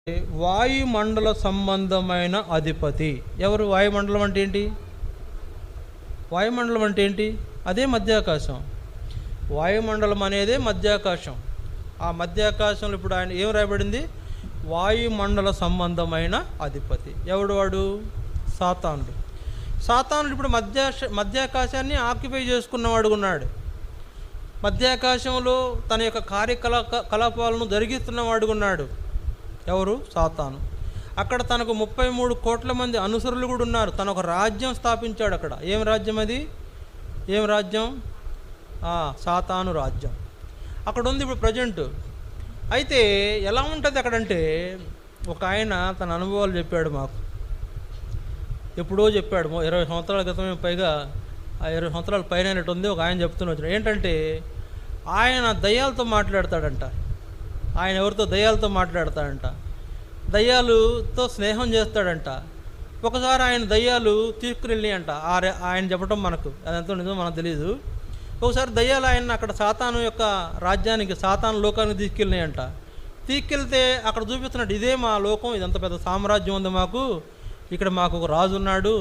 వాయుమండల సంబంధమైన అధిపతి ఎవరు? వాయుమండలం అంటే ఏంటి? వాయుమండలం అంటే ఏంటి? అదే మధ్యాకాశం. వాయుమండలం అనేదే మధ్యాకాశం. ఆ మధ్యాకాశంలో ఇప్పుడు ఆయన ఏం రాయబడింది? వాయుమండల సంబంధమైన అధిపతి. ఎవడు వాడు? సాతానుడు. సాతానుడు ఇప్పుడు మధ్యాకాశాన్ని ఆక్యుపై చేసుకున్నవాడు ఉన్నాడు. మధ్యాకాశంలో తన యొక్క కార్యకలాపాలను జరిగిస్తున్నవాడు ఉన్నాడు. ఎవరు? సాతాను. అక్కడ తనకు 33 కోట్ల మంది అనుసరులు కూడా ఉన్నారు. తను ఒక రాజ్యం స్థాపించాడు అక్కడ. ఏం రాజ్యం అది? ఏం రాజ్యం? సాతాను రాజ్యం అక్కడ ఉంది ఇప్పుడు ప్రజెంట్. అయితే ఎలా ఉంటుంది అక్కడంటే, ఒక ఆయన తన అనుభవాలు చెప్పాడు మాకు. ఎప్పుడో చెప్పాడు, 20 సంవత్సరాల క్రితమే, పైగా 20 సంవత్సరాల పైన ఉంది. ఒక ఆయన చెప్తున్నా ఏంటంటే, ఆయన దయ్యాలతో మాట్లాడతాడంట. ఆయన ఎవరితో? దయ్యాలతో మాట్లాడతాడంట. దయ్యాలతో స్నేహం చేస్తాడంట. ఒకసారి ఆయన దయ్యాలు తీసుకుని అంట. ఆయన చెప్పడం మనకు అదంతా నిజం మనకు తెలియదు. ఒకసారి దయ్యాలు ఆయన అక్కడ సాతాను యొక్క రాజ్యానికి, సాతాను లోకానికి తీసుకెళ్ళినాయంట. తీసుకెళ్తే అక్కడ చూపిస్తున్నాడు, ఇదే మా లోకం, ఇదంత పెద్ద సామ్రాజ్యం ఉంది మాకు, ఇక్కడ మాకు ఒక రాజు ఉన్నాడు,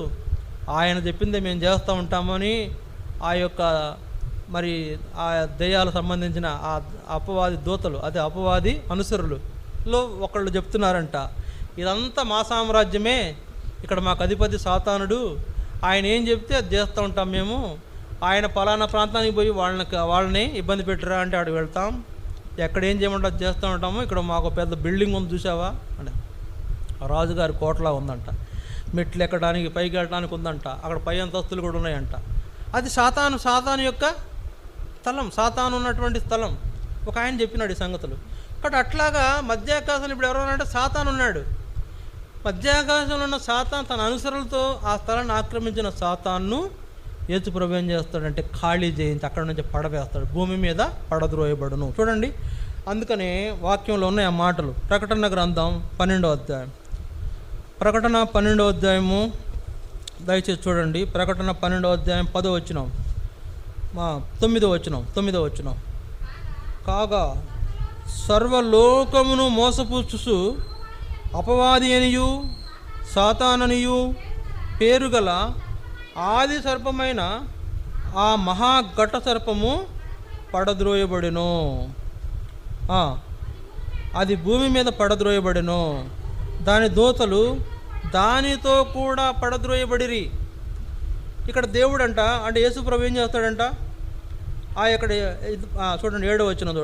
ఆయన చెప్పిందే మేము చేస్తూ ఉంటామని ఆ యొక్క మరి ఆ దయ్యాలకు సంబంధించిన ఆ అపవాది దూతలు, అదే అపవాది అనుసరులలో ఒకళ్ళు చెప్తున్నారంట, ఇదంతా మా సామ్రాజ్యమే, ఇక్కడ మాకు అధిపతి సాతానుడు, ఆయన ఏం చెప్తే అది చేస్తూ ఉంటాం మేము, ఆయన పలానా ప్రాంతానికి పోయి వాళ్ళని ఇబ్బంది పెట్టరా అంటే అక్కడికి వెళ్తాం, ఎక్కడ ఏం చేయమంటే అది చేస్తూ ఉంటాము, ఇక్కడ మాకు పెద్ద బిల్డింగ్ ఉంది చూసావా అంటే రాజుగారి కోటలా ఉందంట, మెట్లు ఎక్కడానికి పైకి వెళ్ళడానికి ఉందంట, అక్కడ పై అంతస్తులు కూడా ఉన్నాయంట. అది సాతాను యొక్క స్థలం, సాతాను ఉన్నటువంటి స్థలం. ఒక ఆయన చెప్పినాడు ఈ సంగతులు. కాబట్టి అట్లాగా మధ్యాకాశంలో ఇప్పుడు ఎవరన్నారంటే సాతాను ఉన్నాడు. మధ్యాకాశంలో ఉన్న సాతాను తన అనుసరులతో ఆ స్థలాన్ని ఆక్రమించిన సాతాన్ను యేసు ప్రభువు ఏం చేస్తాడంటే ఖాళీ చేయించి అక్కడ నుంచి పడవేస్తాడు, భూమి మీద పడద్రోయబడును. చూడండి, అందుకని వాక్యంలో ఉన్నాయి ఆ మాటలు. ప్రకటన గ్రంథం 12వ అధ్యాయం, ప్రకటన 12వ అధ్యాయము దయచేసి చూడండి. ప్రకటన 12వ అధ్యాయం 10వ వచనం, 9వ వచనం. కాగా సర్వలోకమును మోసపుచ్చుచు అపవాది అనియు సాతాననియు పేరుగల ఆది సర్పమైన ఆ మహాఘట సర్పము పడద్రోయబడెను. అది భూమి మీద పడద్రోయబడెను, దాని దూతలు దానితో కూడా పడద్రోయబడిరి. ఇక్కడ దేవుడు అంట, అంటే యేసు ప్రభు ఏం చేస్తాడంట, ఇక్కడ చూడండి 7వ వచనం చూడండి.